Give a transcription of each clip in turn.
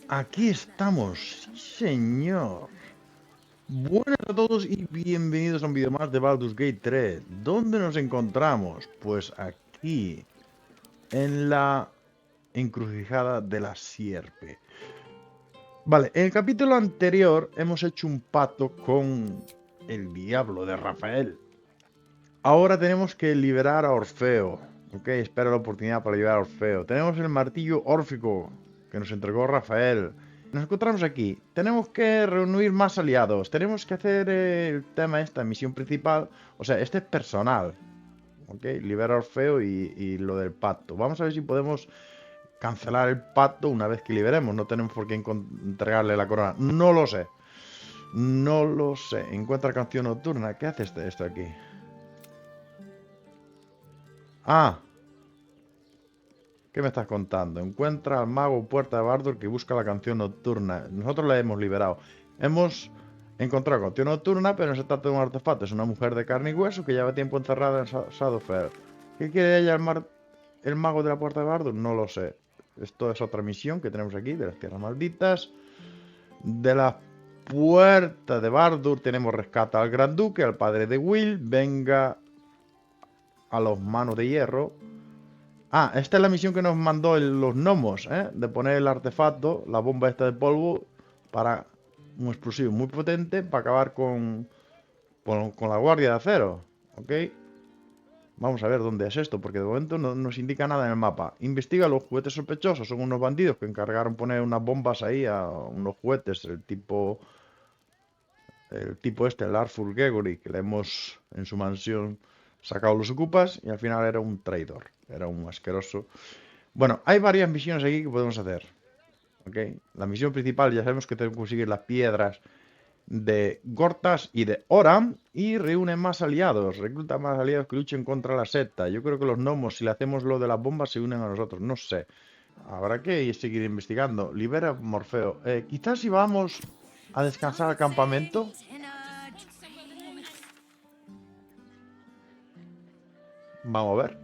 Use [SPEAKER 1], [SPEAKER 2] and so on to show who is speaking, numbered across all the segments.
[SPEAKER 1] Aquí estamos, sí, señor. Buenas a todos y bienvenidos a un vídeo más de Baldur's Gate 3. ¿Dónde nos encontramos? Pues aquí, en la encrucijada de la sierpe. Vale, en el capítulo anterior hemos hecho un pacto con el diablo de Rafael. Ahora tenemos que liberar a Orfeo. Ok, espera la oportunidad para liberar a Orfeo. Tenemos el martillo órfico que nos entregó Rafael. Nos encontramos aquí. Tenemos que reunir más aliados. Tenemos que hacer el tema esta misión principal. O sea, este es personal. Ok, libera a Orfeo y lo del pacto. Vamos a ver si podemos cancelar el pacto una vez que liberemos. No tenemos por qué entregarle la corona. No lo sé. No lo sé. Encuentra canción nocturna. ¿Qué hace esto aquí? Ah, ¿qué me estás contando? Encuentra al mago Puerta de Baldur que busca la canción nocturna. Nosotros la hemos liberado. Hemos encontrado canción nocturna, pero no se trata de un artefacto. Es una mujer de carne y hueso que lleva tiempo encerrada en Shadowfair. ¿Qué quiere ella, el mago de la Puerta de Baldur? No lo sé. Esto es otra misión que tenemos aquí, de las tierras malditas. De la Puerta de Baldur tenemos rescata al Gran Duque, al padre de Will. Venga a los manos de hierro. Ah, esta es la misión que nos mandó los gnomos, ¿eh? De poner el artefacto, la bomba esta de polvo, para un explosivo muy potente, para acabar con la guardia de acero, ¿ok? Vamos a ver dónde es esto, porque de momento no nos indica nada en el mapa. Investiga los juguetes sospechosos, son unos bandidos que encargaron poner unas bombas ahí a unos juguetes, el tipo este, el Arthur Gregory, que le hemos en su mansión sacado los ocupas, y al final era un traidor, era un asqueroso. Bueno, hay varias misiones aquí que podemos hacer. ¿Ok? La misión principal ya sabemos que tenemos que conseguir las piedras de Gortash y de Oram y reúne más aliados, recluta más aliados que luchen contra la secta. Yo creo que los gnomos, si le hacemos lo de las bombas, se unen a nosotros. No sé. Habrá que seguir investigando. Libera Morfeo. Quizás si vamos a descansar al campamento. Vamos a ver.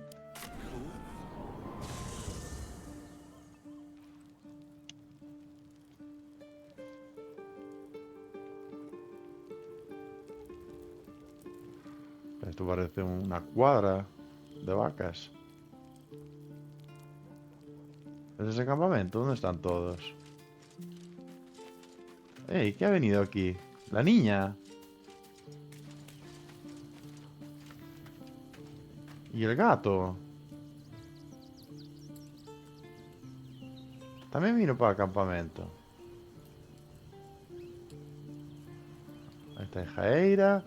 [SPEAKER 1] Esto parece una cuadra de vacas. ¿Es ese campamento? ¿Dónde están todos? ¡Ey! ¿Qué ha venido aquí? ¡La niña! ¿Y el gato? También vino para el campamento. Ahí está Jaeira.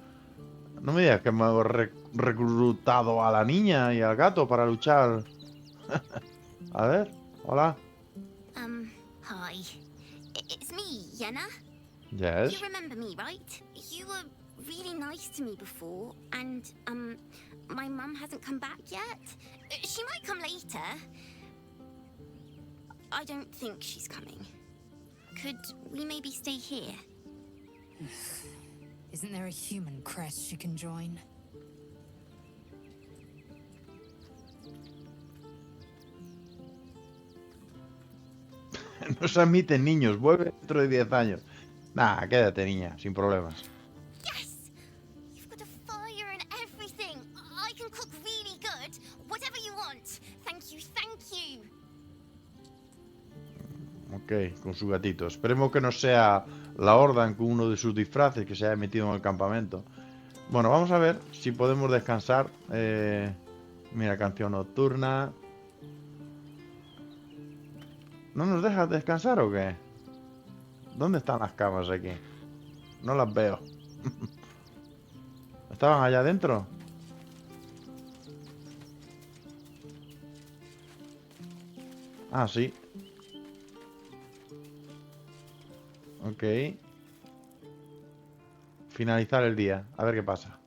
[SPEAKER 1] No me digas que me hago reclutado a la niña y al gato para luchar. A ver, hola.
[SPEAKER 2] Hi. It's me, Yenna.
[SPEAKER 1] Yes.
[SPEAKER 2] You remember me, right? You were really nice to me before, and, my mum hasn't come back yet. She might come later. I don't think she's coming. Could we maybe stay here?
[SPEAKER 3] Isn't there a human crest she can join?
[SPEAKER 1] No se admiten niños, vuelve dentro de 10 años. Nah, quédate niña, sin problemas.
[SPEAKER 2] Yes! You've got a fire and everything. I can cook really good. Whatever you want. Thank you, thank you.
[SPEAKER 1] Ok, con su gatito. Esperemos que no sea la Horda con uno de sus disfraces que se haya metido en el campamento. Bueno, vamos a ver si podemos descansar. Mira, canción nocturna. ¿No nos dejas descansar o qué? ¿Dónde están las camas aquí? No las veo. ¿Estaban allá adentro? Ah, sí. Ok. Finalizar el día. A ver qué pasa.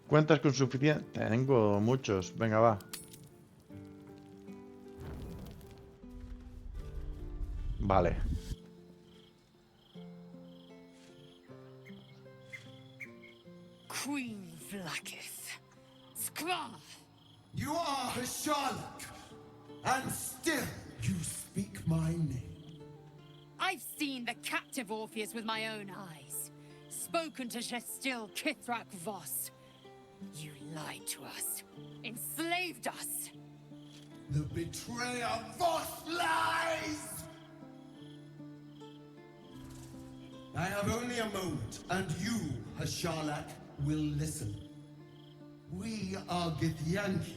[SPEAKER 1] ¿Cuentas con suficiente? Tengo muchos. Venga, va. Vale.
[SPEAKER 3] Queen Vlaakith. Skra!
[SPEAKER 4] You Sherlock, and still you speak my name.
[SPEAKER 3] I've seen the captive Orpheus with my own eyes. Spoken to Gestil Kithrak Voss. You lied to us. Enslaved us.
[SPEAKER 4] The betrayer Voss lies! I have only a moment, and you, Hasharlak, will listen. We are Githyanki.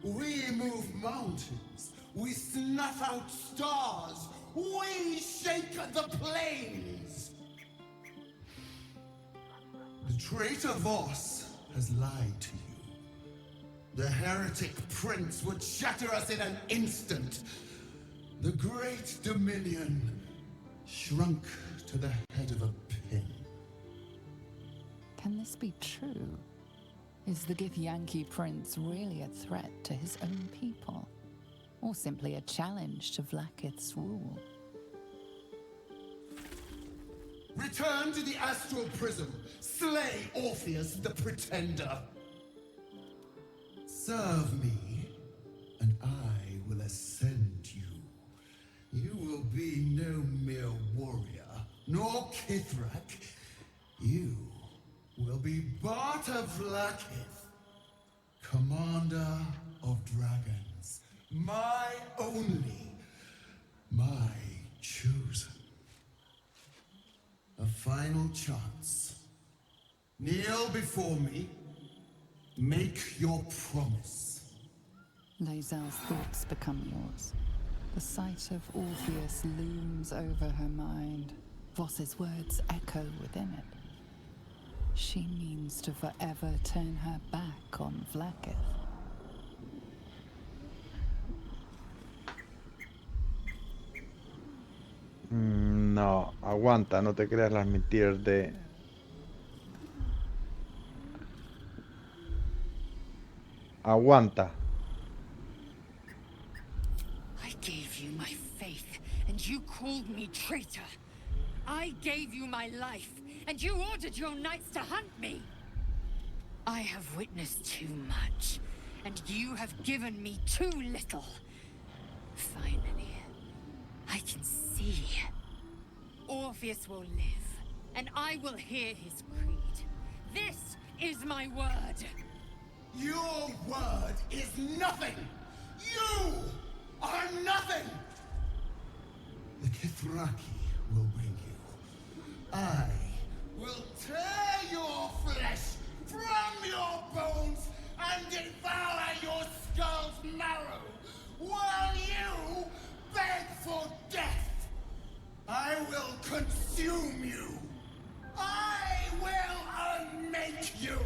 [SPEAKER 4] We move mountains. We snuff out stars. We shake the plains. The traitor Voss has lied to you. The heretic prince would shatter us in an instant. The great dominion shrunk to the head of a pin.
[SPEAKER 5] Can this be true? Is the Githyanki prince really a threat to his own people? Or simply a challenge to Vlaakith's rule?
[SPEAKER 4] Return to the astral prism. Slay Orpheus the pretender. Serve me, and I will ascend you. You will be no mere warrior, nor Kithrak. You will be Barta Vlaakith, commander of dragons. My only, my chosen. A final chance. Kneel before me. Make your promise.
[SPEAKER 5] Lae'zel's thoughts become yours. The sight of Orpheus looms over her mind. Voss's words echo within it. She means to forever turn her back on Vlaakith.
[SPEAKER 1] No, aguanta, no te creas las mentiras de... Aguanta.
[SPEAKER 3] I gave you my faith, and you called me traitor. I gave you my life, and you ordered your knights to hunt me. I have witnessed too much, and you have given me too little. Finally, I can see. Orpheus will live, and I will hear his creed. This is my word.
[SPEAKER 4] Your word is nothing! You are nothing! The Kithraki will bring you. I will tear your flesh from your bones and devour your skull's marrow while you beg for death. I will consume you. I will unmake you.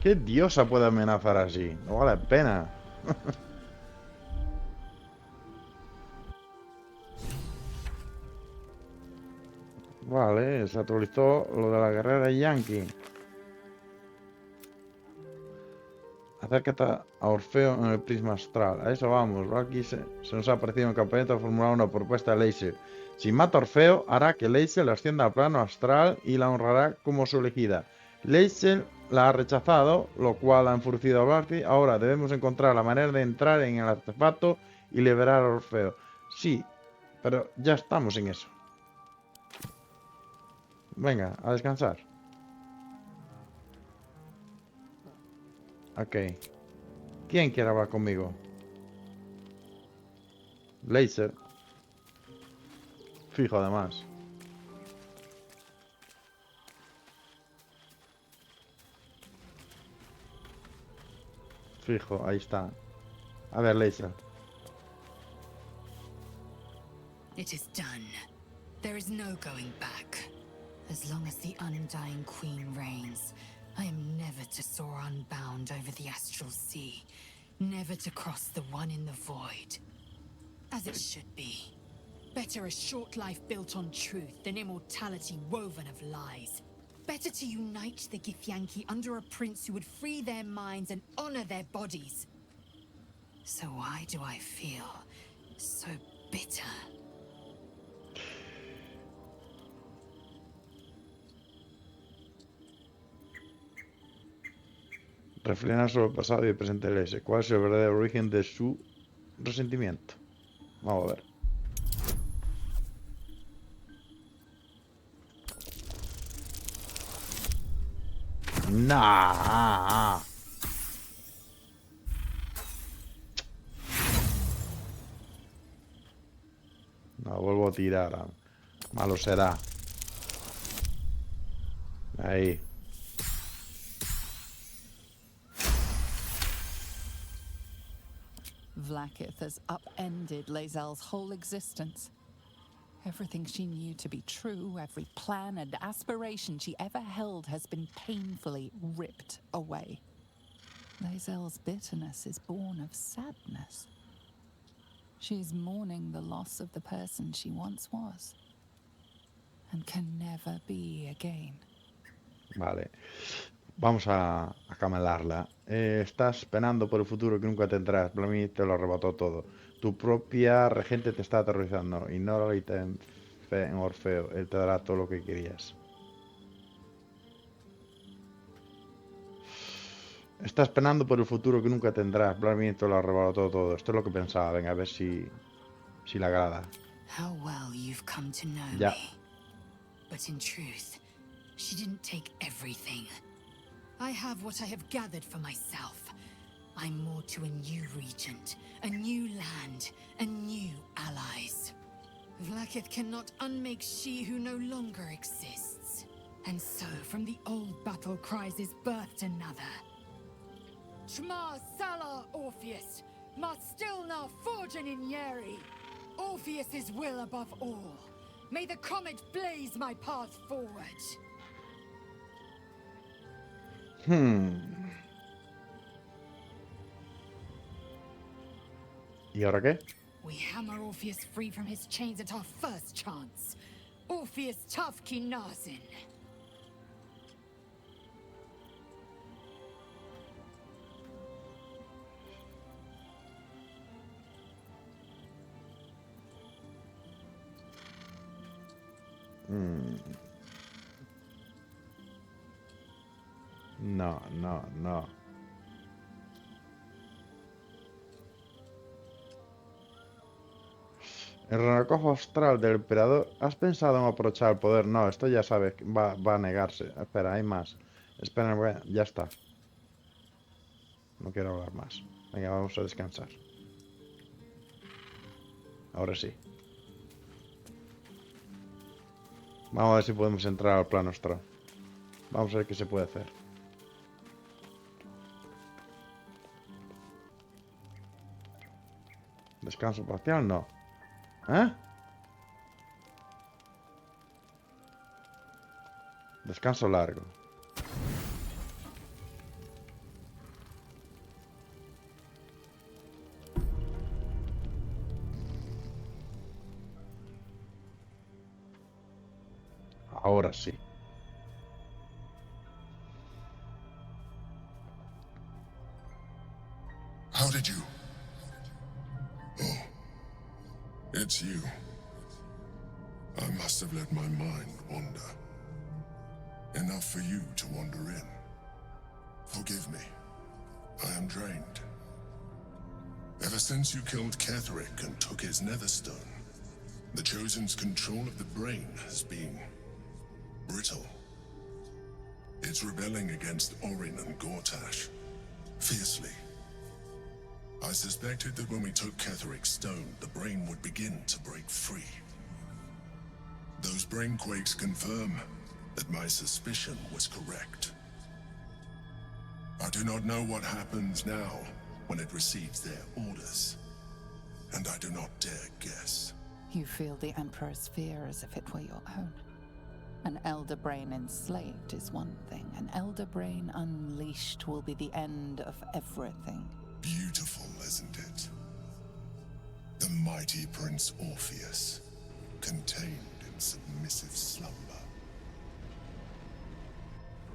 [SPEAKER 1] ¿Qué diosa puede amenazar así? No vale la pena. Vale, se actualizó lo de la guerrera yankee. Acércate a Orfeo en el prisma astral. A eso vamos. Aquí se nos ha aparecido en el campamento a formular una propuesta de Leise. Si mata a Orfeo, hará que Leise la ascienda al plano astral y la honrará como su elegida. Leise la ha rechazado, lo cual ha enfurecido a Vlaakith. Ahora debemos encontrar la manera de entrar en el artefacto y liberar a Orfeo. Sí, pero ya estamos en eso. Venga, a descansar. Ok. ¿Quién quiere hablar conmigo? Laser. Fijo, además. Fijo, ahí está. A ver, Laser.
[SPEAKER 3] It is done. There is no going back. As long as the undying queen reigns, I am never to soar unbound over the astral sea, never to cross the one in the void. As it should be. Better a short life built on truth than immortality woven of lies. Better to unite the Githyanki under a prince who would free their minds and honor their bodies. So why do I feel so bitter?
[SPEAKER 1] Refleja sobre el pasado y el presente de ese. ¿Cuál es el verdadero origen de su resentimiento? Vamos a ver. Nah. No, vuelvo a tirar. Malo será. Ahí.
[SPEAKER 5] Vlaakith has upended Lae'zel's whole existence. Everything she knew to be true, every plan and aspiration she ever held has been painfully ripped away. Lae'zel's bitterness is born of sadness. She's mourning the loss of the person she once was, and can never be again.
[SPEAKER 1] Vale. Vamos a camelarla. Estás penando por el futuro que nunca tendrás. Vlaakith te lo arrebató todo. Tu propia regente te está aterrorizando. Ignórala y ten fe en Orfeo. Él te dará todo lo que querías. Estás penando por el futuro que nunca tendrás. Vlaakith te lo arrebató todo. Esto es lo que pensaba. Venga, a ver si le agrada.
[SPEAKER 3] How well you've come to know
[SPEAKER 1] Ya.
[SPEAKER 3] me. But in truth, she didn't take everything. I have what I have gathered for myself. I'm more to a new regent, a new land, and new allies. Vlaakith cannot unmake she who no longer exists. And so, from the old battle cries is birthed another. Shma Salar Orpheus, Mat Stilna Forgen in Yeri. Orpheus's will above all. May the comet blaze my path forward.
[SPEAKER 1] ¿Y ahora qué?
[SPEAKER 3] We hammer Orpheus free from his chains at our first chance. Orpheus Tafki Nazin.
[SPEAKER 1] No. El renacojo astral del emperador. ¿Has pensado en aprovechar el poder? No, esto ya sabes, va a negarse. Espera, hay más. Espera, ya está. No quiero hablar más. Venga, vamos a descansar. Ahora sí. Vamos a ver si podemos entrar al plano astral. Vamos a ver qué se puede hacer. ¿Descanso parcial? No. ¿Eh? Descanso largo. Ahora sí.
[SPEAKER 4] How did you? Oh, it's you. I must have let my mind wander. Enough for you to wander in. Forgive me. I am drained. Ever since you killed Ketheric and took his netherstone, the Chosen's control of the brain has been brittle. It's rebelling against Orin and Gortash, fiercely. I suspected that when we took Ketheric's stone, the brain would begin to break free. Those brain quakes confirm that my suspicion was correct. I do not know what happens now when it receives their orders, and I do not dare guess.
[SPEAKER 5] You feel the Emperor's fear as if it were your own. An elder brain enslaved is one thing. An elder brain unleashed will be the end of everything.
[SPEAKER 4] Beautiful, isn't it? The mighty Prince Orpheus, contained in submissive slumber.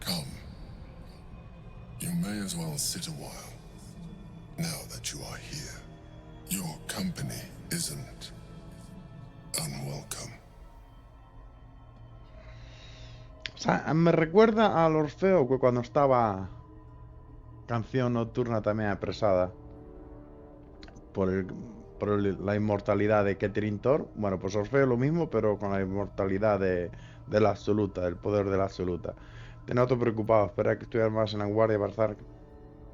[SPEAKER 4] Come. You may as well sit a while, now that you are here. Your company isn't unwelcome.
[SPEAKER 1] O sea, me recuerda al Orfeo que cuando estaba canción nocturna también apresada la inmortalidad de Catherine Thor. Bueno, pues Orfeo lo mismo, pero con la inmortalidad de la absoluta, del poder de la absoluta. Te noto preocupado, espera que estuviera más en la guardia para estar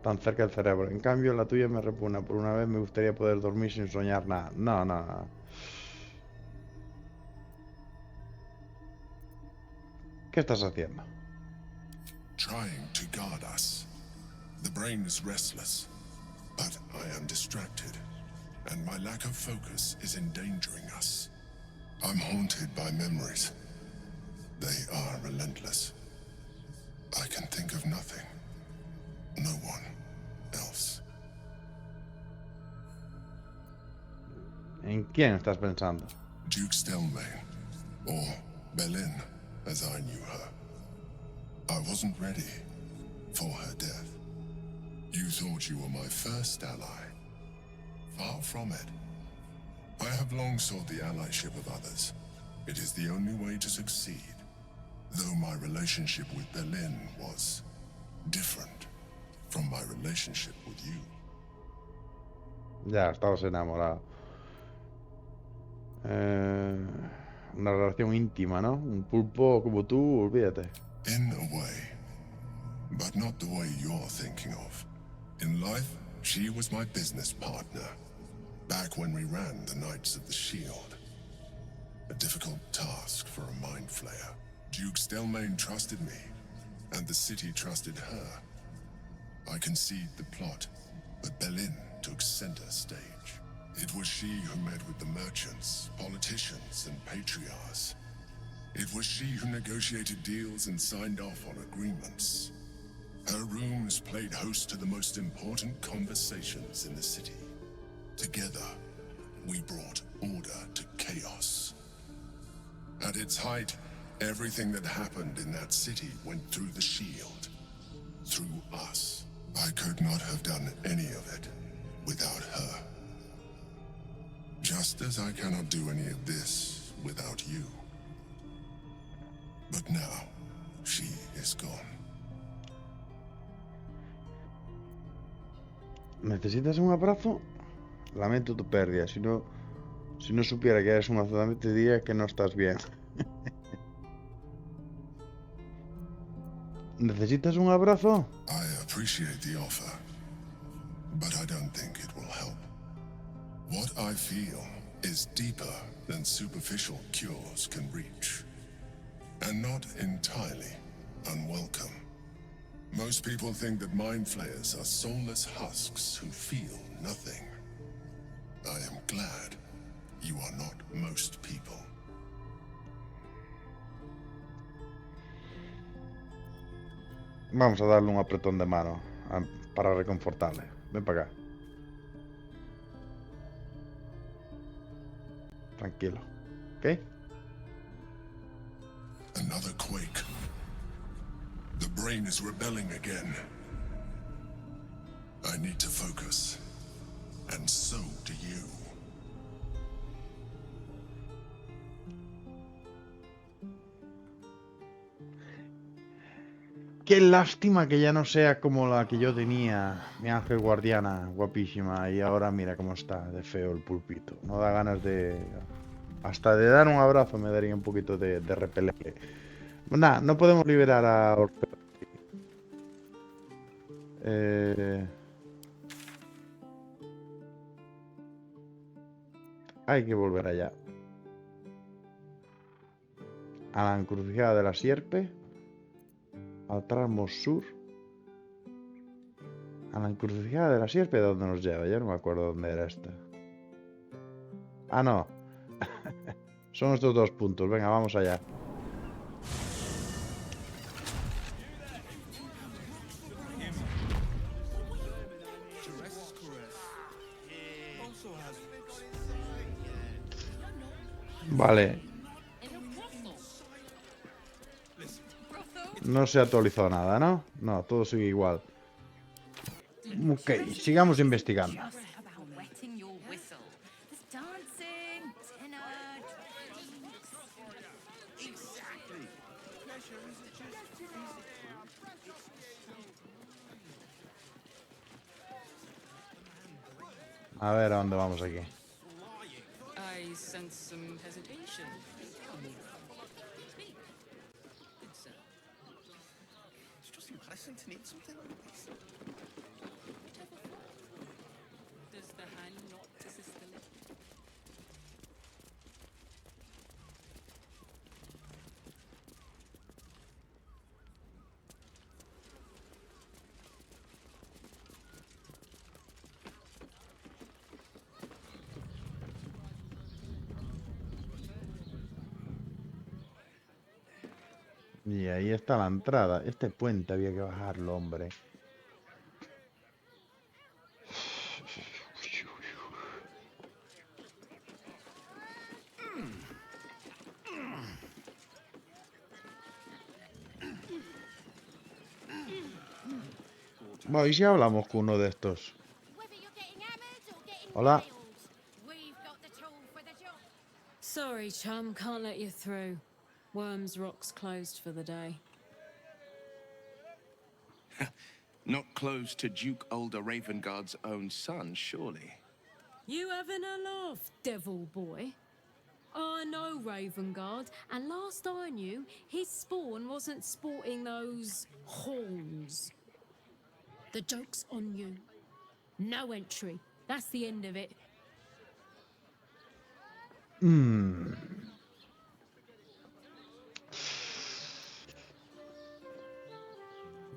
[SPEAKER 1] tan cerca del cerebro. En cambio, la tuya me repugna. Por una vez me gustaría poder dormir sin soñar nada. No, no, no. ¿Qué estás haciendo?
[SPEAKER 6] Trying to guard us. The brain is restless, but I am distracted, and my lack of focus is endangering us. I'm haunted by memories. They are relentless. I can think of nothing. No one else.
[SPEAKER 1] ¿En quién estás pensando?
[SPEAKER 6] Duke Stelmane, or Berlin, as I knew her. I wasn't ready for her death. You thought you were my first ally. Far from it. I have long sought the allyship of others. It is the only way to succeed. Though my relationship with Berlin was different from my relationship with you.
[SPEAKER 1] Ya, estabas enamorado. Una relación íntima, ¿no? Un pulpo como tú, olvídate.
[SPEAKER 6] In a way, but not the way you're thinking of. In life, she was my business partner, back when we ran the Knights of the Shield. A difficult task for a mind flayer. Duke Stelmane trusted me, and the city trusted her. I conceived the plot, but Berlin took center stage. It was she who met with the merchants, politicians, and patriarchs. It was she who negotiated deals and signed off on agreements. Her rooms played host to the most important conversations in the city. Together, we brought order to chaos. At its height, everything that happened in that city went through the shield. Through us. I could not have done any of it without her. Just as I cannot do any of this without you. But now, she is gone.
[SPEAKER 1] ¿Necesitas un abrazo? Lamento tu pérdida. Si no supiera que eres un azulame, te diría que no estás bien. ¿Necesitas un abrazo?
[SPEAKER 6] I appreciate the offer, but I don't think it will help. What I feel is deeper than superficial cures can reach, and not entirely unwelcome. Most people think that mind flayers are soulless husks who feel nothing. I am glad you are not most people.
[SPEAKER 1] Vamos a darle un apretón de mano para reconfortarle. Ven para acá. Tranquilo. ¿Ok?
[SPEAKER 6] Another quake. The brain is rebelling again. I need to focus. And so do you.
[SPEAKER 1] Qué lástima que ya no sea como la que yo tenía, mi ángel guardiana, guapísima, y ahora mira cómo está de feo el pulpito. No da ganas de... Hasta de dar un abrazo me daría un poquito de repelente. Nada, no podemos liberar a Orfeo. Hay que volver allá. A la encrucijada de la sierpe. Al tramo sur. A la encrucijada de la sierpe, ¿de dónde nos lleva? Yo no me acuerdo dónde era esta. Ah, no. Son estos dos puntos. Venga, vamos allá. Vale. No se actualizó nada, ¿no? No, todo sigue igual. Ok, sigamos investigando. A ver a dónde vamos aquí.
[SPEAKER 7] I sense some hesitation. Speak. It's
[SPEAKER 4] just impressing to need something like this.
[SPEAKER 7] does the hand not assist the lip?
[SPEAKER 1] Y ahí está la entrada. Este puente había que bajarlo, hombre. Bueno, ¿y si hablamos con uno de estos?
[SPEAKER 2] Whether you're getting hammered or getting
[SPEAKER 1] Hola.
[SPEAKER 2] nailed, we've got the tool for the job.
[SPEAKER 8] Sorry, chum, can't let you through. Worms Rock's closed for the day.
[SPEAKER 9] Not close to Duke Older Ravengard's own son, surely.
[SPEAKER 8] You having a laugh, devil boy? I know Ravengard, and last I knew, his spawn wasn't sporting those horns. The joke's on you. No entry. That's the end of it.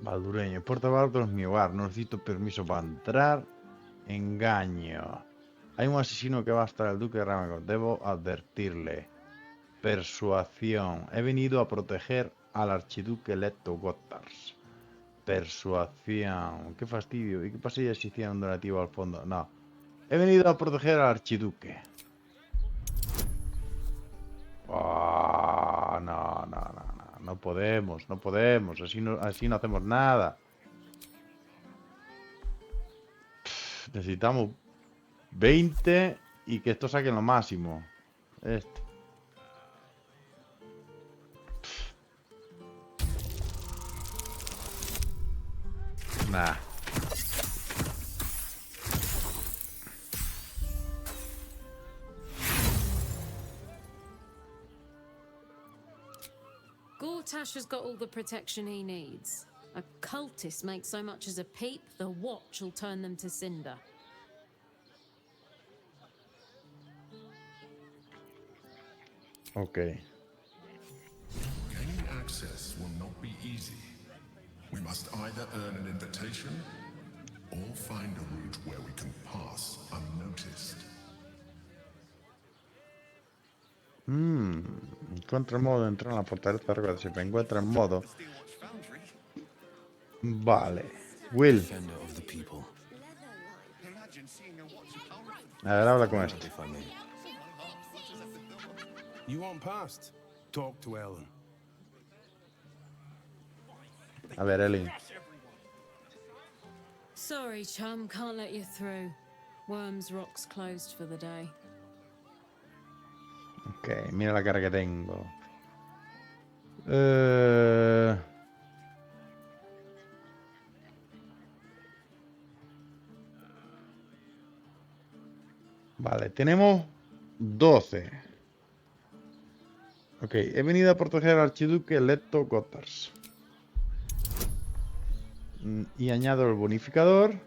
[SPEAKER 1] Baldureño. Puerta Baldur es mi hogar. No necesito permiso para entrar. Engaño. Hay un asesino que va a estar el duque de Ravengard. Debo advertirle. Persuasión. He venido a proteger al archiduque electo Gortash. Persuasión. Qué fastidio. ¿Y qué pasaría si hiciera un donativo al fondo? No. He venido a proteger al archiduque. Oh, no. No podemos. Así no hacemos nada. Necesitamos 20 y que esto saque lo máximo. Nah.
[SPEAKER 8] Gortash has got all the protection he needs. A cultist makes so much as a peep, the watch will turn them to cinder.
[SPEAKER 1] Okay.
[SPEAKER 6] Gaining access will not be easy. We must either earn an invitation or find a route where we can pass unnoticed.
[SPEAKER 1] Encuentra el modo de entrar en la fortaleza. Recuerda, si me encuentra el modo. Vale. Will. A ver, habla con este.
[SPEAKER 10] You want past? Talk to Ellen.
[SPEAKER 1] A ver, Ellie.
[SPEAKER 8] Sorry, chum, can't let you through. Worms Rock's closed for the day.
[SPEAKER 1] Ok, mira la cara que tengo. Vale, tenemos 12. Ok, he venido a proteger al archiduque electo Gortash. Y añado el bonificador.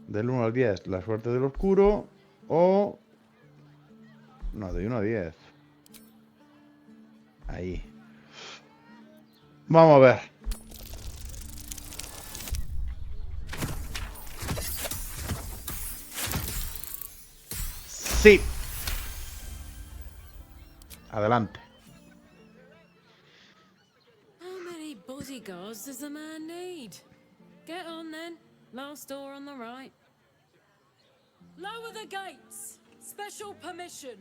[SPEAKER 1] Del 1 al 10, la suerte del oscuro. O... No, de 1 a 10. Ahí. Vamos a ver. Sí. Adelante.
[SPEAKER 8] How many bodyguards does a man need? Get on then. Last door on the right. Lower the gates. Special permission.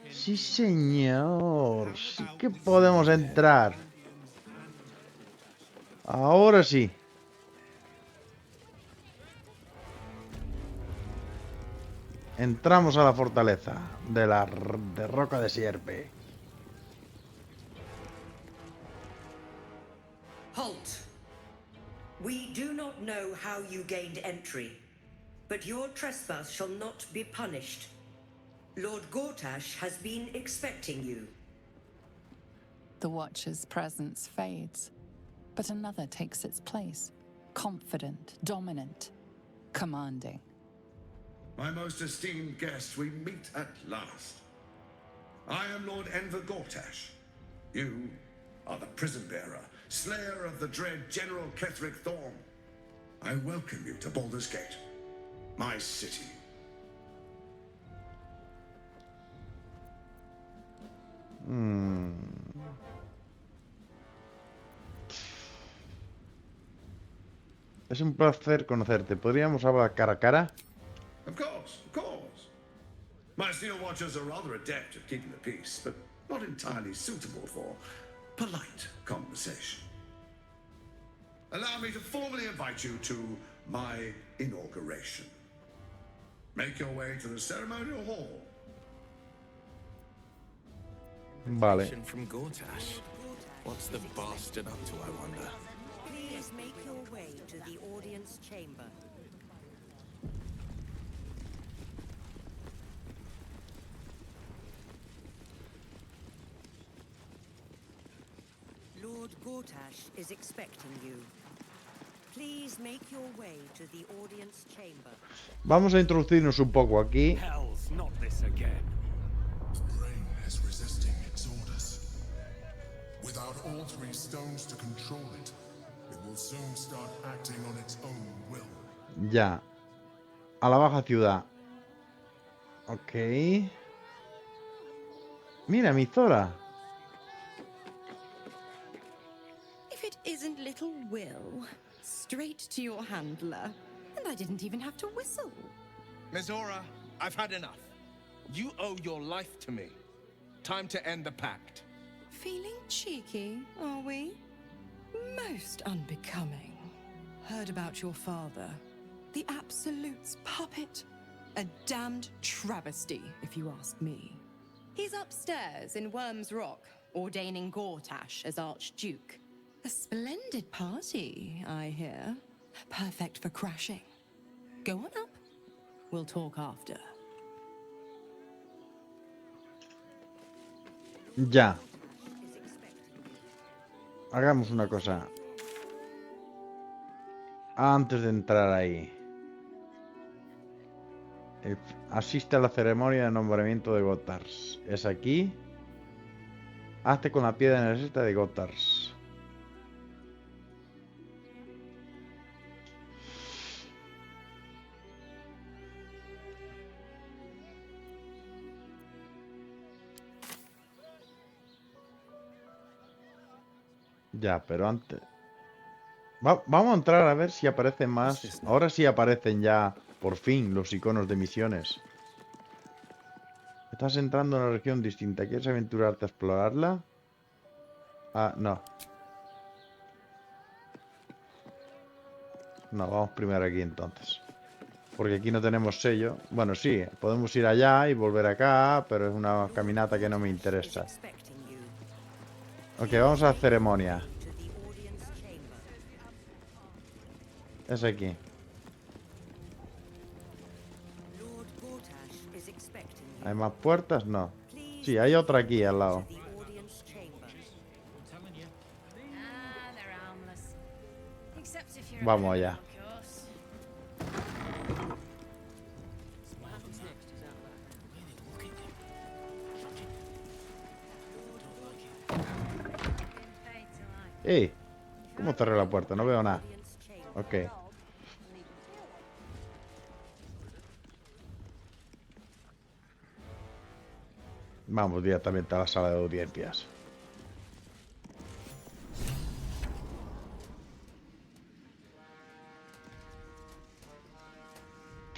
[SPEAKER 1] Sí, señor. Sí que podemos entrar. Ahora sí. Entramos a la fortaleza de Roca de Sierpe.
[SPEAKER 11] Halt! We do not know how you gained entry, but your trespass shall not be punished. Lord Gortash has been expecting you.
[SPEAKER 5] The Watcher's presence fades, but another takes its place. Confident, dominant, commanding.
[SPEAKER 12] My most esteemed guest, we meet at last. I am Lord Enver Gortash. You are the prison bearer, slayer of the dread General Ketheric Thorn. I welcome you to Baldur's Gate, my city.
[SPEAKER 1] Es un placer conocerte. ¿Podríamos hablar cara a cara?
[SPEAKER 12] Of course, of course. My Steel Watchers are rather adept at keeping the peace, but not entirely suitable for polite conversation. Allow me to formally invite you to my inauguration. Make your way to the ceremonial hall.
[SPEAKER 1] Vale.
[SPEAKER 9] From Gortash. What's the bastard up to, I wonder?
[SPEAKER 11] Please make your way to the audience chamber. Lord Gortash is expecting you. Please make your way to the audience chamber.
[SPEAKER 1] Vamos a introducirnos un poco aquí.
[SPEAKER 10] Hell's not this again.
[SPEAKER 6] The brain is resisting its orders. Without all three stones to control it, it will soon start acting on its own will.
[SPEAKER 1] Ya. A la baja ciudad. Ok. Mira, Mizora.
[SPEAKER 13] If it isn't little Will, straight to your handler. And I didn't even have to whistle.
[SPEAKER 9] Mizora, I've had enough. You owe your life to me. Time to end the pact.
[SPEAKER 13] Feeling cheeky, are we? Most unbecoming. Heard about your father. The Absolute's puppet. A damned travesty, if you ask me. He's upstairs in Worm's Rock, ordaining Gortash as Archduke. A splendid party, I hear. Perfect for crashing. Go on up. We'll talk after.
[SPEAKER 1] Ya. Hagamos una cosa. Antes de entrar ahí. Asiste a la ceremonia de nombramiento de Gortash. Es aquí. Hazte con la piedra en la cesta de Gortash. Ya, pero antes... vamos a entrar a ver si aparecen más. Ahora sí aparecen ya, por fin, los iconos de misiones. Estás entrando en una región distinta. ¿Quieres aventurarte a explorarla? Ah, no. No, vamos primero aquí entonces. Porque aquí no tenemos sello. Bueno, sí, podemos ir allá y volver acá, pero es una caminata que no me interesa. Ok, vamos a la ceremonia. Es aquí. ¿Hay más puertas? No. Sí, hay otra aquí al lado. Vamos allá. ¡Ey! ¿Cómo cerré la puerta? No veo nada. Ok. Vamos directamente a la sala de audiencias.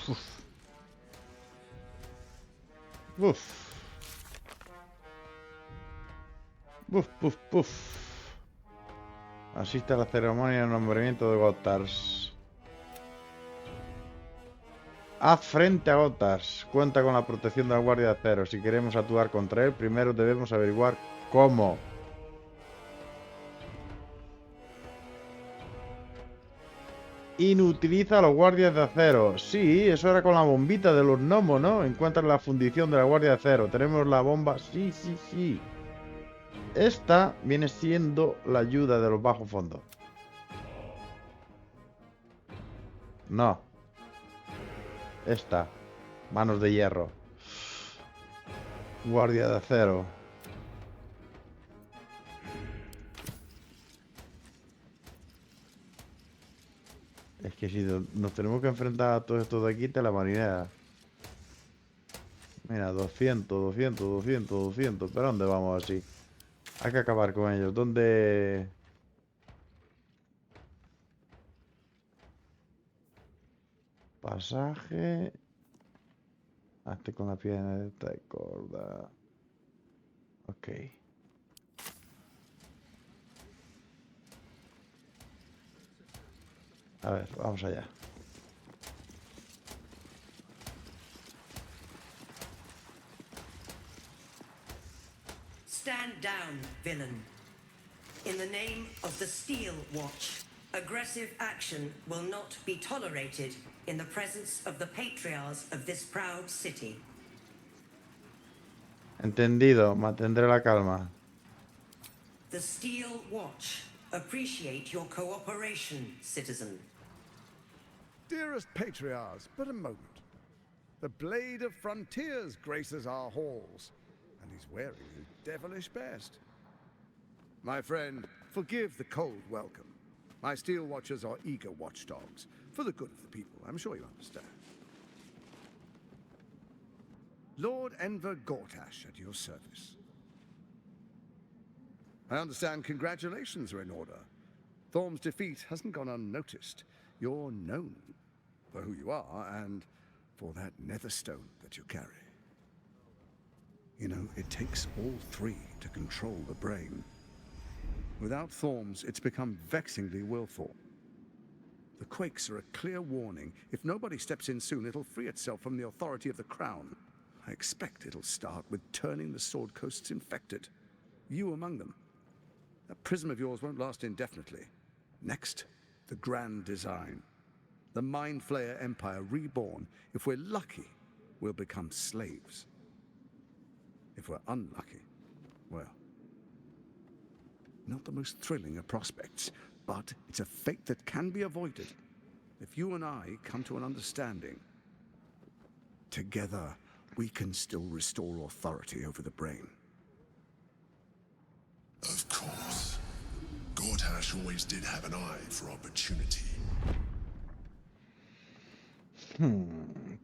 [SPEAKER 1] Uf. Uf. Uf, uf, uf. Asiste a la ceremonia de nombramiento de Gortash. Haz frente a Gortash. Cuenta con la protección de la Guardia de Acero. Si queremos actuar contra él, primero debemos averiguar cómo. inutiliza a los guardias de acero. Sí, eso era con la bombita de los gnomos, ¿no? Encuentra la fundición de la guardia de acero. Tenemos la bomba. Sí, sí, sí. Esta viene siendo la ayuda de los bajos fondos. No. Esta. Manos de hierro. Guardia de acero. Es que si nos tenemos que enfrentar a todos estos de aquí, te la marinera. Mira, 200, 200, 200, 200. ¿Pero dónde vamos así? Hay que acabar con ellos. ¿Dónde...? Pasaje... Hazte con la pierna de esta corda. Ok. A ver, vamos allá.
[SPEAKER 11] Stand down, villain. In the name of the Steel Watch, aggressive action will not be tolerated in the presence of the patriarchs of this proud city.
[SPEAKER 1] Entendido, mantendré la calma.
[SPEAKER 11] The Steel Watch appreciate your cooperation, citizen.
[SPEAKER 14] Dearest patriarchs, but a moment. The Blade of Frontiers graces our halls, and he's wearing his devilish best. My friend, forgive the cold welcome. My Steel Watchers are eager watchdogs, for the good of the people, I'm sure you understand. Lord Enver Gortash at your service. I understand congratulations are in order. Thorm's defeat hasn't gone unnoticed. You're known for who you are and for that netherstone that you carry. You know, it takes all three to control the brain. Without Thorm's, it's become vexingly willful. The quakes are a clear warning. If nobody steps in soon, it'll free itself from the authority of the crown. I expect it'll start with turning the Sword Coasts infected. You among them. That prism of yours won't last indefinitely. Next, the grand design. The Mind Flayer Empire reborn. If we're lucky, we'll become slaves. If we're unlucky, well, not the most thrilling of prospects, but it's a fate that can be avoided if you and I come to an understanding. Together, we can still restore authority over the brain.
[SPEAKER 6] Of course. Gortash always did have an eye for opportunity.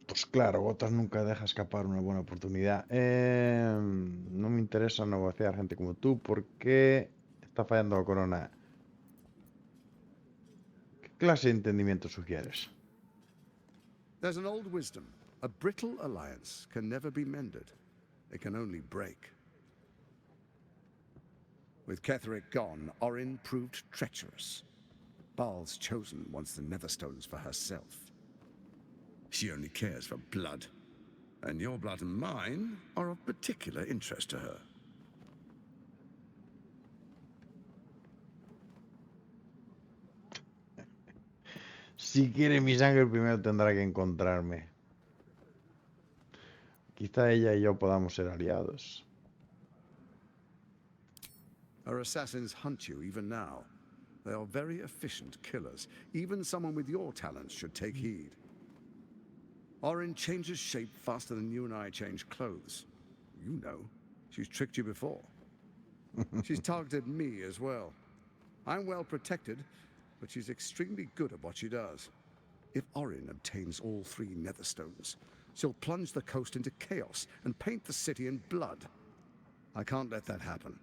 [SPEAKER 1] Pues claro, Gotas nunca deja escapar una buena oportunidad. No me interesa negociar gente como tú porque está fallando la corona. ¿Qué clase de entendimiento sugieres?
[SPEAKER 14] There's an old wisdom. A brittle alliance can never be mended. It can only break. With Ketheric gone, Orin proved treacherous. Baal's chosen wants the Netherstones for herself. She only cares for blood. And your blood and mine are of particular interest to her.
[SPEAKER 1] Si quiere mi sangre, primero tendrá que encontrarme. Quizá ella y yo podamos ser aliados.
[SPEAKER 14] Her assassins hunt you even now. They are very efficient killers. Even someone with your talents should take heed. Orin changes shape faster than you and I change clothes. You know, she's tricked you before. She's targeted me as well. I'm well protected, but she's extremely good at what she does. If Orin obtains all three Netherstones, she'll plunge the coast into chaos and paint the city in blood. I can't let that happen.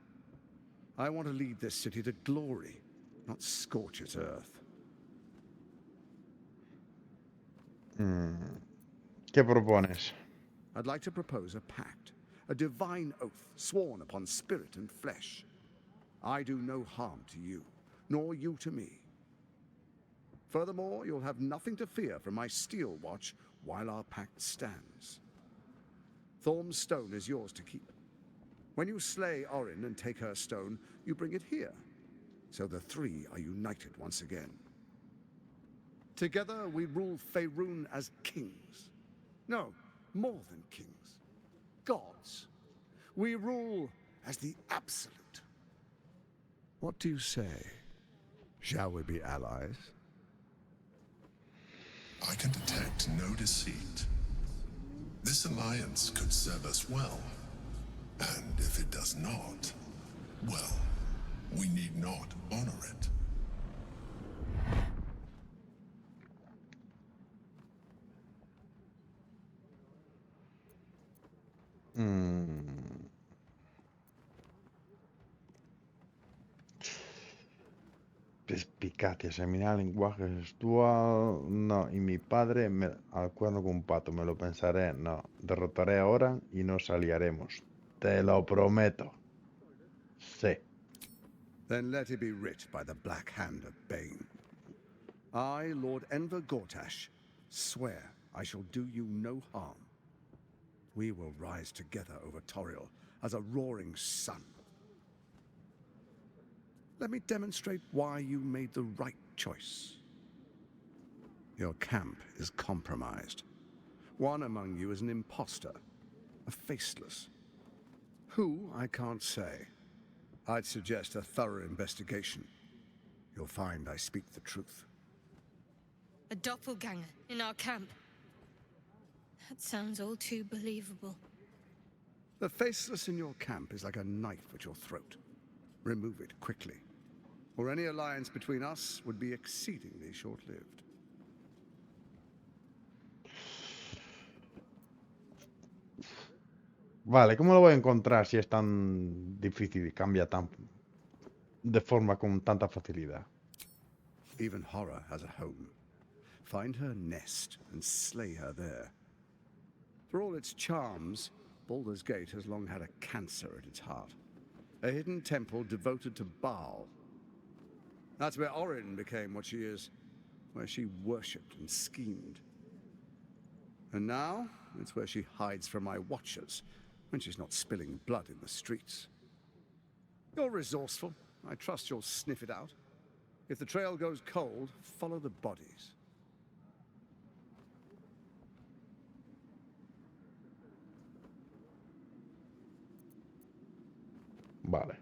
[SPEAKER 14] I want to lead this city to glory, not scorch its earth.
[SPEAKER 1] ¿Qué propones?
[SPEAKER 14] I'd like to propose a pact, a divine oath sworn upon spirit and flesh. I do no harm to you, nor you to me. Furthermore, you'll have nothing to fear from my Steel Watch while our pact stands. Thorm's stone is yours to keep. When you slay Orin and take her stone, you bring it here, so the three are united once again. Together we rule Faerun as kings. No, more than kings. Gods. We rule as the absolute. What do you say? Shall we be allies?
[SPEAKER 6] I can detect no deceit. This alliance could serve us well. And if it does not, well, we need not honor it.
[SPEAKER 1] Perspicacia, examinar lenguaje gestual. No, y mi padre al cuerno con un pato, me lo pensaré. No, derrotaré ahora y nos aliaremos. Te lo prometo. Sí.
[SPEAKER 14] Then let it be writ by the black hand of Bane. I, Lord Enver Gortash, swear I shall do you no harm. We will rise together over Toriel as a roaring sun. Let me demonstrate why you made the right choice. Your camp is compromised. One among you is an imposter, a faceless. Who, I can't say. I'd suggest a thorough investigation. You'll find I speak the truth.
[SPEAKER 15] A doppelganger in our camp. That sounds all too believable.
[SPEAKER 14] The faceless in your camp is like a knife at your throat. Remove it quickly, or any alliance between us would be exceedingly short-lived.
[SPEAKER 1] Vale, ¿cómo lo voy a encontrar si es tan difícil y cambia tan de forma con tanta facilidad?
[SPEAKER 14] Even horror has a home. Find her nest and slay her there. For all its charms, Baldur's Gate has long had a cancer at its heart. A hidden temple devoted to Baal. That's where Orin became what she is, where she worshipped and schemed. And now, it's where she hides from my watchers, when she's not spilling blood in the streets. You're resourceful. I trust you'll sniff it out. If the trail goes cold, follow the bodies.
[SPEAKER 1] Vale.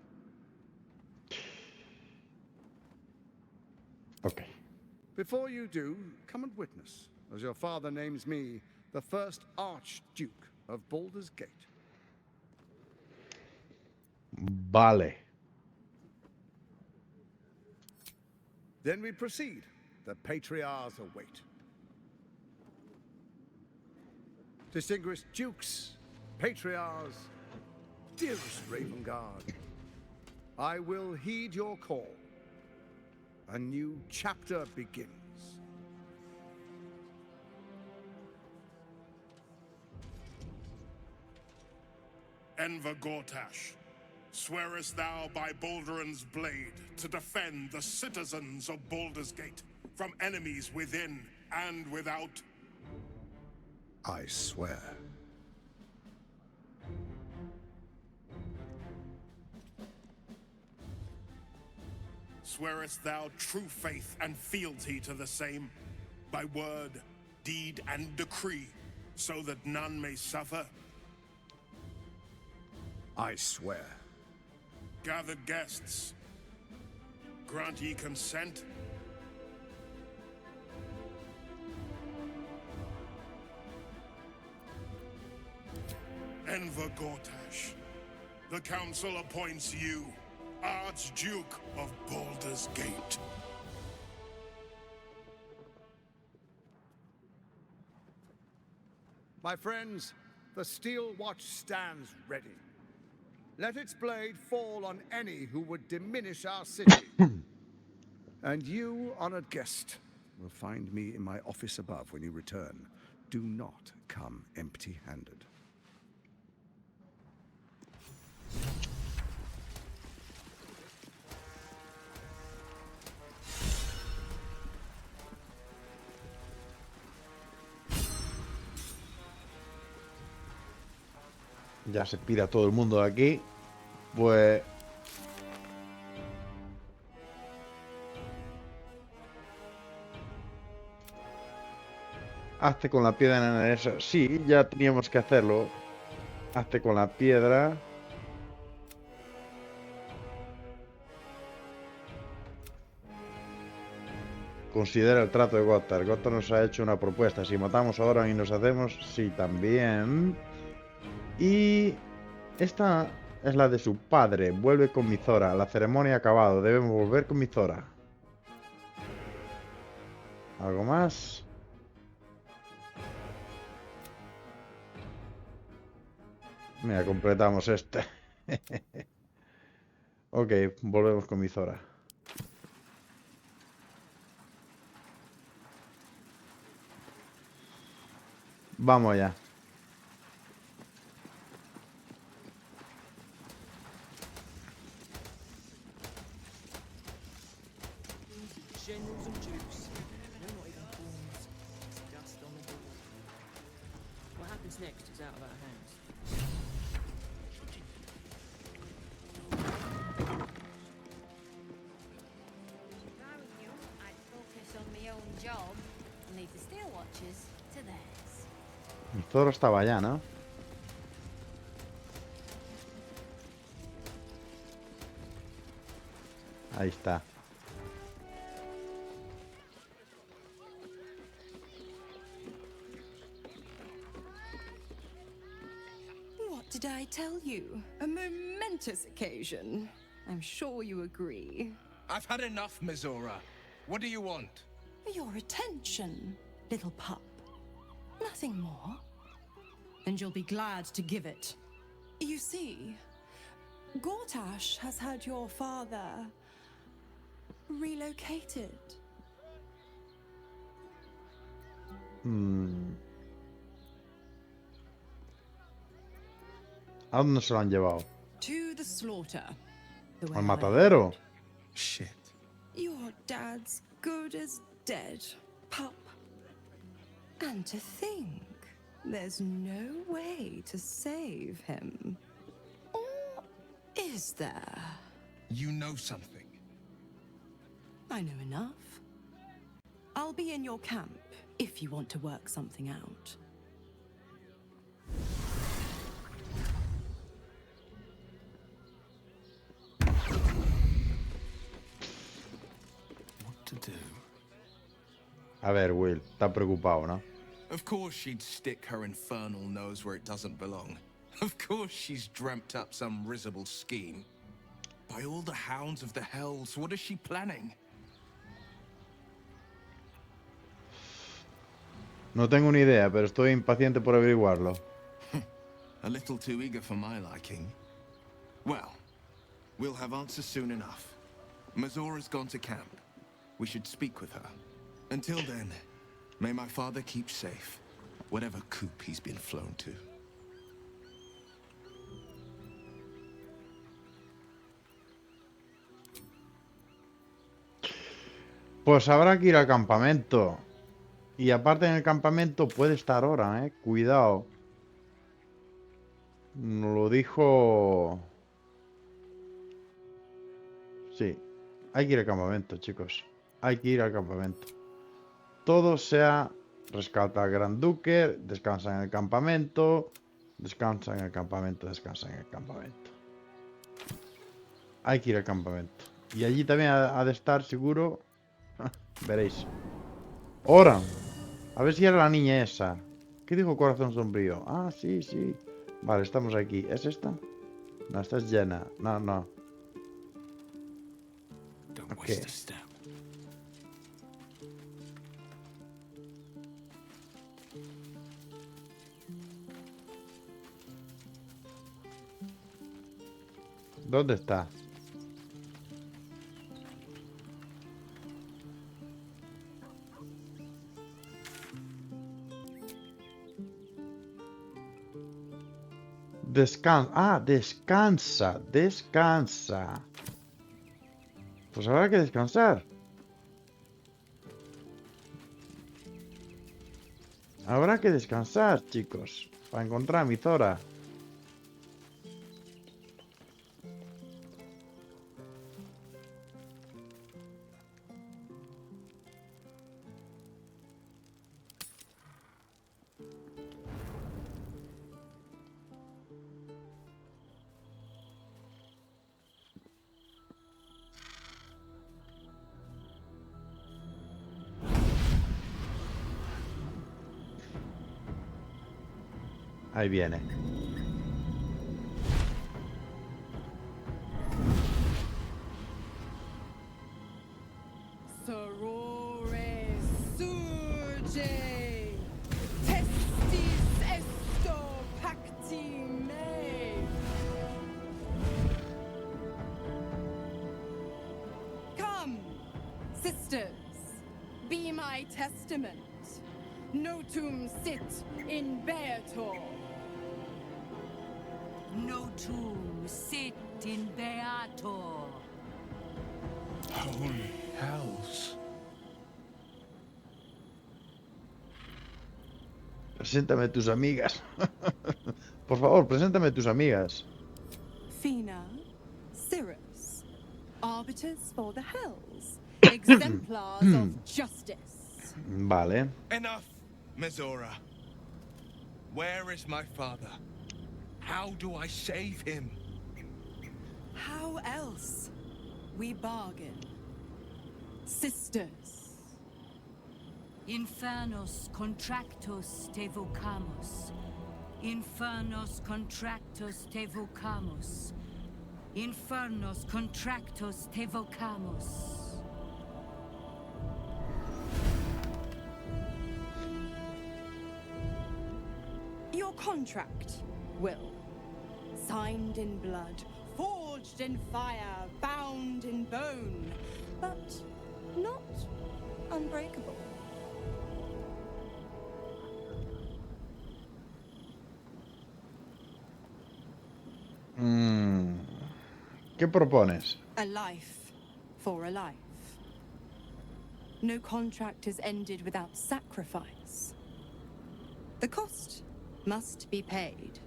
[SPEAKER 1] Okay.
[SPEAKER 14] Before you do, come and witness, as your father names me, the first Archduke of Baldur's Gate.
[SPEAKER 1] Vale.
[SPEAKER 14] Then we proceed. The patriarchs await. Distinguished dukes, patriarchs, dearest Ravengard, I will heed your call. A new chapter begins.
[SPEAKER 16] Enver Gortash, swearest thou by Balduran's blade to defend the citizens of Baldur's Gate from enemies within and without?
[SPEAKER 14] I swear.
[SPEAKER 16] Swearest thou true faith and fealty to the same, by word, deed, and decree, so that none may suffer?
[SPEAKER 14] I swear.
[SPEAKER 16] Gathered guests, grant ye consent? Enver Gortash, the council appoints you Archduke of Baldur's Gate.
[SPEAKER 14] My friends, the Steel Watch stands ready. Let its blade fall on any who would diminish our city. And you, honored guest, will find me in my office above when you return. Do not come empty-handed.
[SPEAKER 1] Ya se pira todo el mundo de aquí. Pues... Hazte con la piedra en eso. Sí, ya teníamos que hacerlo. Hazte con la piedra. Considera el trato de Gortash. Gortash nos ha hecho una propuesta. Si matamos ahora y nos hacemos, sí, también. Y esta es la de su padre. Vuelve con Mizora. La ceremonia ha acabado. Debemos volver con Mizora. ¿Algo más? Mira, completamos este. Ok, volvemos con Mizora. Vamos allá.
[SPEAKER 7] Generals and dukes. They're not even pawns. It's dust on the board. What happens next is out of our hands.
[SPEAKER 2] If I were you, I'd focus on my own job and leave the Steel Watchers to theirs.
[SPEAKER 1] Mizora estaba allá, ¿no? Ahí está.
[SPEAKER 13] What did I tell you? A momentous occasion. I'm sure you agree.
[SPEAKER 9] I've had enough, Mizora. What do you want?
[SPEAKER 13] Your attention, little pup. Nothing more. And you'll be glad to give it. You see, Gortash has had your father relocated.
[SPEAKER 1] ¿A dónde se lo han llevado?
[SPEAKER 13] To the slaughter. The way
[SPEAKER 1] ¿Al
[SPEAKER 13] I
[SPEAKER 1] matadero?
[SPEAKER 13] heard.
[SPEAKER 9] Shit.
[SPEAKER 13] Your dad's good as dead, pup. And to think, there's no way to save him. Or is there?
[SPEAKER 9] You know something.
[SPEAKER 13] I know enough. I'll be in your camp if you want to work something out.
[SPEAKER 9] What to do?
[SPEAKER 1] A ver, Will, está preocupado, ¿no?
[SPEAKER 9] Of course she'd stick her infernal nose where it doesn't belong. Of course she's dreamt up some risible scheme. By all the hounds of the hells, what is she planning?
[SPEAKER 1] No tengo ni idea, pero estoy impaciente por averiguarlo.
[SPEAKER 9] A little too eager for my liking. Well, we'll have answers soon enough. Mizora's gone to camp. We should speak with her. Until then, may my father keep safe, whatever coop he's been flown to.
[SPEAKER 1] Pues habrá que ir al campamento. Y aparte en el campamento puede estar ahora, ¿eh? Cuidado. Nos lo dijo... Sí. Hay que ir al campamento, chicos. Hay que ir al campamento. Todo sea... Rescata al Gran Duque, descansa en el campamento, descansa en el campamento, descansa en el campamento. Hay que ir al campamento. Y allí también ha de estar seguro... Veréis. ¡Ahora! A ver si era la niña esa. ¿Qué dijo Corazón Sombrío? Ah, sí, sí. Vale, estamos aquí. ¿Es esta? No, esta es llena. No, no. Ok. ¿Dónde está? Descansa. Ah, descansa. Descansa. Pues habrá que descansar. Habrá que descansar, chicos. Para encontrar a Mizora. Ahí viene.
[SPEAKER 13] Sorore surge, testis esto pacti me. Come, sisters, be my testament. Notum sit in beator.
[SPEAKER 17] Notum sit in beator.
[SPEAKER 9] Holy hells.
[SPEAKER 1] Preséntame tus amigas. Por favor, preséntame tus amigas.
[SPEAKER 13] Fina, Cirrus, arbiters for the hells, exemplars of justice.
[SPEAKER 1] Vale.
[SPEAKER 9] Enough, Mizora. Where is my father? How do I save him?
[SPEAKER 13] How else? We bargain. Sisters.
[SPEAKER 17] Infernos contractos te vocamos. Infernos contractos te vocamos. Infernos contractos te vocamos.
[SPEAKER 13] Your contract, Will. Signed in blood, forged in fire, bound in bone, but not unbreakable.
[SPEAKER 1] ¿Qué propones?
[SPEAKER 13] A life for a life. No contract is ended without sacrifice. The cost must be paid.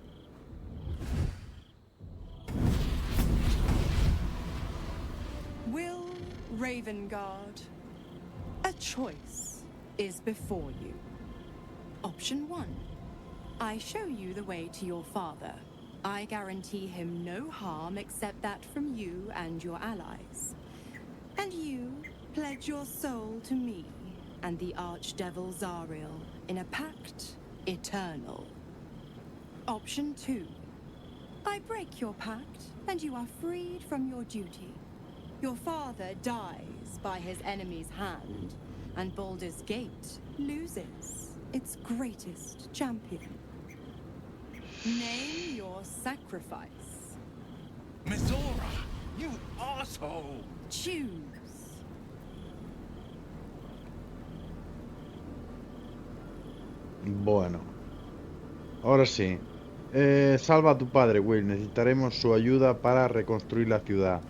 [SPEAKER 13] Will Ravengard, a choice is before you. Option 1. I show you the way to your father. I guarantee him no harm except that from you and your allies. And you pledge your soul to me and the Archdevil Zariel in a pact eternal. Option 2. I break your pact and you are freed from your duty. Your father dies by his enemy's hand, and Baldur's Gate loses its greatest champion. Name your sacrifice.
[SPEAKER 9] Mizora, you asshole!
[SPEAKER 13] Choose.
[SPEAKER 1] Bueno. Ahora sí. Salva a tu padre, Will. Necesitaremos su ayuda para reconstruir la ciudad.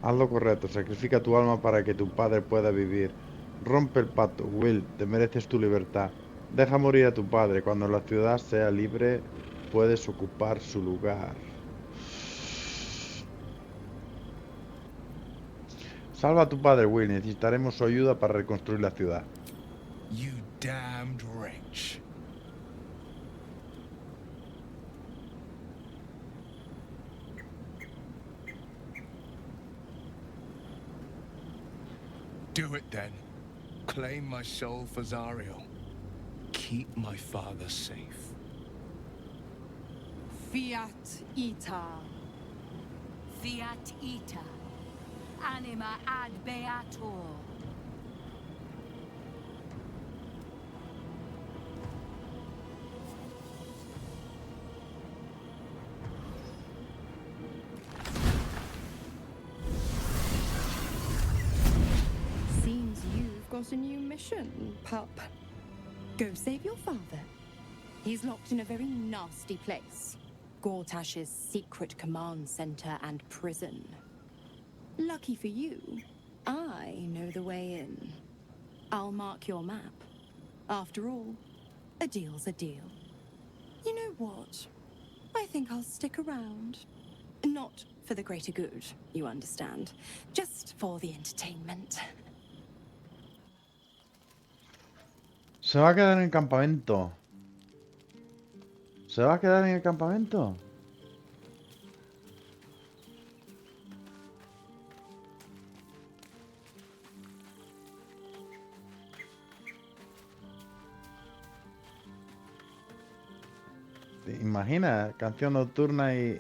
[SPEAKER 1] Haz lo correcto. Sacrifica tu alma para que tu padre pueda vivir. Rompe el pacto, Will. Te mereces tu libertad. Deja morir a tu padre. Cuando la ciudad sea libre, puedes ocupar su lugar. Salva a tu padre, Will. Necesitaremos su ayuda para reconstruir la ciudad.
[SPEAKER 9] You damned wretch. Do it then. Claim my soul for Zariel. Keep my father safe.
[SPEAKER 13] Fiat ita.
[SPEAKER 17] Fiat ita. Anima ad beator.
[SPEAKER 13] Seems you've got a new mission, pup. Go save your father. He's locked in a very nasty place. Gortash's secret command center and prison. Lucky for you, I know the way in. I'll mark your map. After all, a deal's a deal. You know what? I think I'll stick around. Not for the greater good, you understand. Just for the entertainment.
[SPEAKER 1] Se va a quedar en el campamento. ¿Se va a quedar en el campamento? Imagina, canción nocturna y...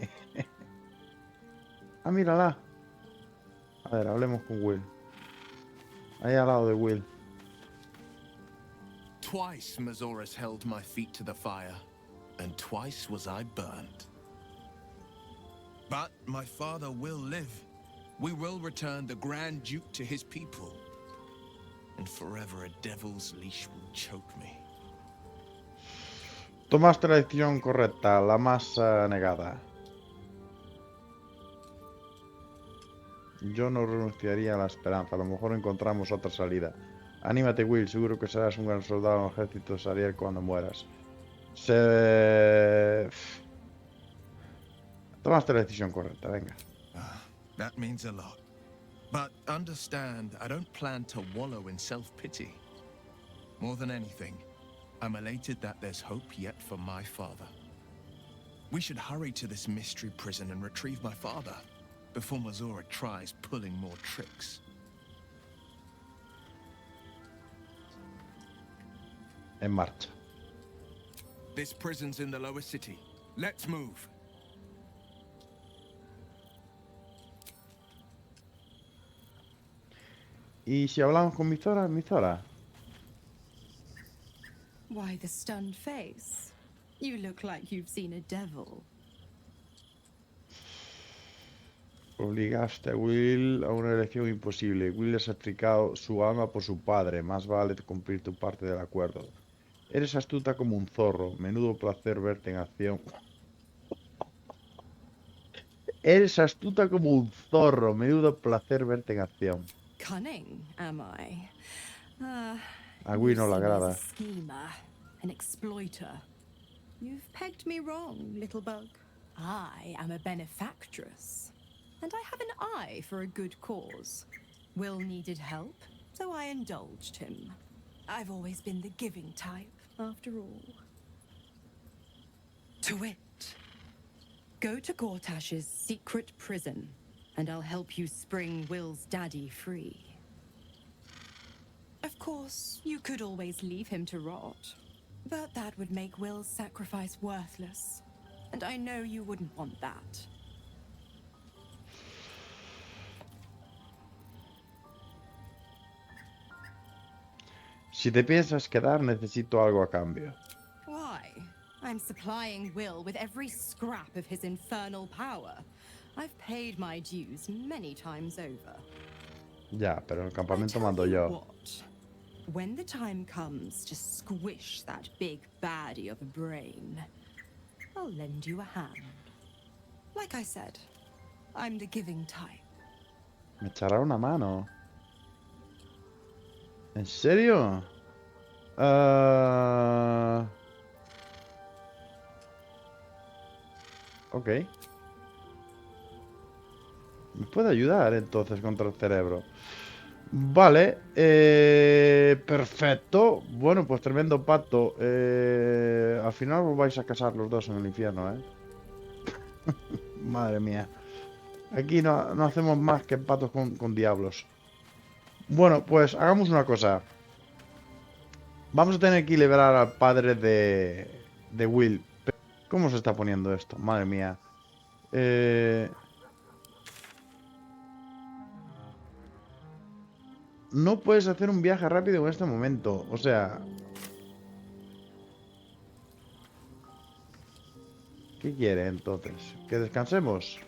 [SPEAKER 1] Ah, mírala. A ver, hablemos con Will. Ahí al lado de Will.
[SPEAKER 9] Twice Mizora's held my feet to the fire, and twice was I burned. But my father will live. We will return the Grand Duke to his people. And forever a devil's leash will choke me.
[SPEAKER 1] Tomaste la decisión correcta, la más negada. Yo no renunciaría a la esperanza. A lo mejor encontramos otra salida. Anímate, Will. Seguro que serás un gran soldado en el ejército Zariel cuando mueras. Tomaste la decisión correcta, venga.
[SPEAKER 9] That means a lot. But understand, I don't plan to wallow in self-pity. More than anything, I'm elated that there's hope yet for my father. We should hurry to this mystery prison and retrieve my father before Mizora tries pulling more tricks.
[SPEAKER 1] En marcha.
[SPEAKER 9] This prison's in the lower city. Let's move.
[SPEAKER 1] ¿Y si hablamos con Mizora? Mizora.
[SPEAKER 13] Why the stunned face? You look like you've seen a devil.
[SPEAKER 1] Obligaste a Will a una elección imposible. Will ha sacrificado su alma por su padre. Más vale cumplir tu parte del acuerdo. Eres astuta como un zorro. Menudo placer verte en acción. Eres astuta como un zorro. Menudo placer verte en acción.
[SPEAKER 13] Cunning, am I?
[SPEAKER 1] A Will no le agrada.
[SPEAKER 13] Schemer, an exploiter. You've pegged me wrong, little bug. I am a benefactress. And I have an eye for a good cause. Will needed help, so I indulged him. I've always been the giving type, after all. To it. Go to Gortash's secret prison, and I'll help you spring Will's daddy free. Of course, you could always leave him to rot, but that would make Will's sacrifice worthless, and I know you wouldn't want that.
[SPEAKER 1] Si te piensas quedar, necesito algo a cambio.
[SPEAKER 13] Why? I'm supplying Will with every scrap of his infernal power. I've paid my dues many times over.
[SPEAKER 1] Ya, pero en el campamento mando yo.
[SPEAKER 13] What? When the time comes to squish that big baddie of a brain, I'll lend you a hand. Like I said, I'm the giving type.
[SPEAKER 1] Me echará una mano. ¿En serio? Ok. Me puede ayudar entonces contra el cerebro. Vale. Perfecto. Bueno, pues tremendo pacto. Al final os vais a casar los dos en el infierno, ¿eh? Madre mía. Aquí no hacemos más que pactos con diablos. Bueno, pues hagamos una cosa. Vamos a tener que liberar al padre de Will. ¿Cómo se está poniendo esto? Madre mía. No puedes hacer un viaje rápido en este momento. O sea... ¿Qué quiere entonces? ¿Que descansemos?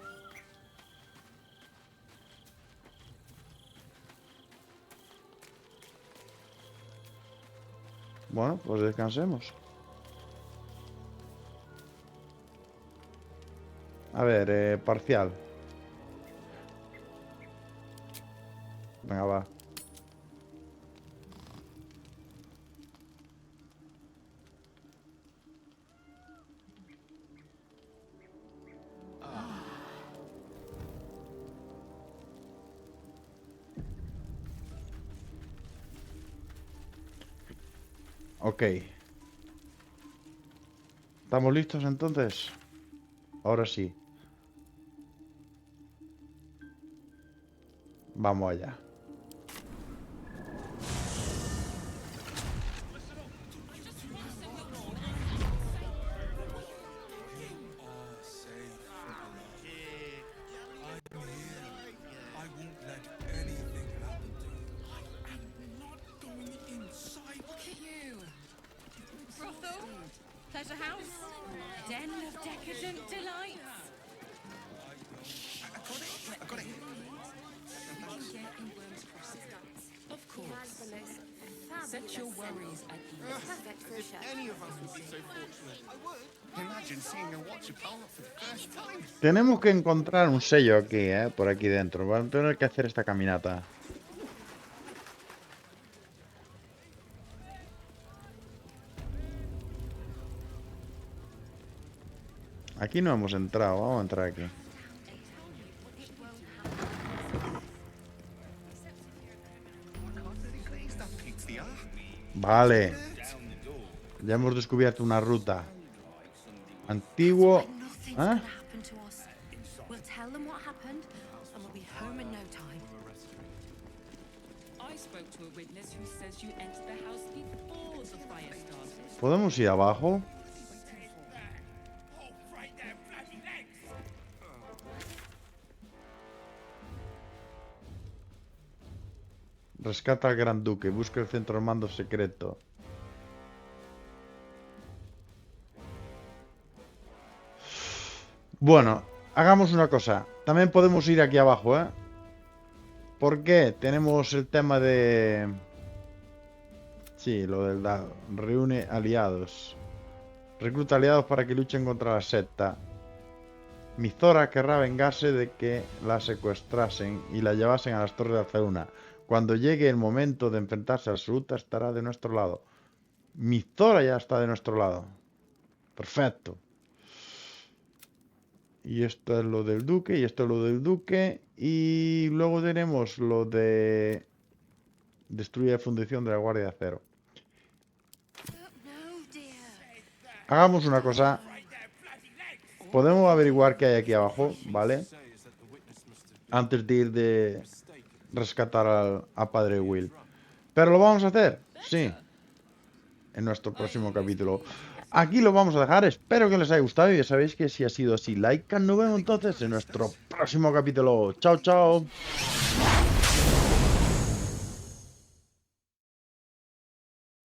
[SPEAKER 1] Bueno, pues descansemos. A ver, parcial. Venga, va. Ok. ¿Estamos listos entonces? Ahora sí. Vamos allá.
[SPEAKER 3] monster house? Den of decadent delights.
[SPEAKER 9] I got it.
[SPEAKER 3] Of course. Set your worries at ease.
[SPEAKER 2] Perfect for a show.
[SPEAKER 9] Any of us would be so fortunate. I would. Imagine seeing a watcher power for the first time.
[SPEAKER 1] Tenemos que encontrar un sello aquí, por aquí dentro. Vamos a tener que hacer esta caminata. Aquí no hemos entrado, vamos a entrar aquí. Vale. Ya hemos descubierto una ruta. Antiguo. ¿Ah?
[SPEAKER 3] We'll tell them what happened and we'll be home in no time. I spoke to a witness who says you entered the house before the fire started.
[SPEAKER 1] ¿Podemos ir abajo? Rescata al Gran Duque. Busca el centro de mando secreto. Bueno, hagamos una cosa. También podemos ir aquí abajo, ¿eh? ¿Por qué? Tenemos el tema de... Sí, lo del dado. Reúne aliados. Recluta aliados para que luchen contra la secta. Mizora querrá vengarse de que la secuestrasen y la llevasen a las torres de Alceuna. Cuando llegue el momento de enfrentarse a Absoluta, estará de nuestro lado. Mizora ya está de nuestro lado. Perfecto. Y esto es lo del duque, y esto es lo del duque. Y luego tenemos lo de... Destruye la fundición de la Guardia de Acero. Hagamos una cosa. Podemos averiguar qué hay aquí abajo, ¿vale? Antes de ir de rescatar a Padre Will. ¿Pero lo vamos a hacer? Sí. En nuestro próximo capítulo. Aquí lo vamos a dejar. Espero que les haya gustado. Y ya sabéis que si ha sido así, like. Nos vemos entonces en nuestro próximo capítulo. Chao, chao.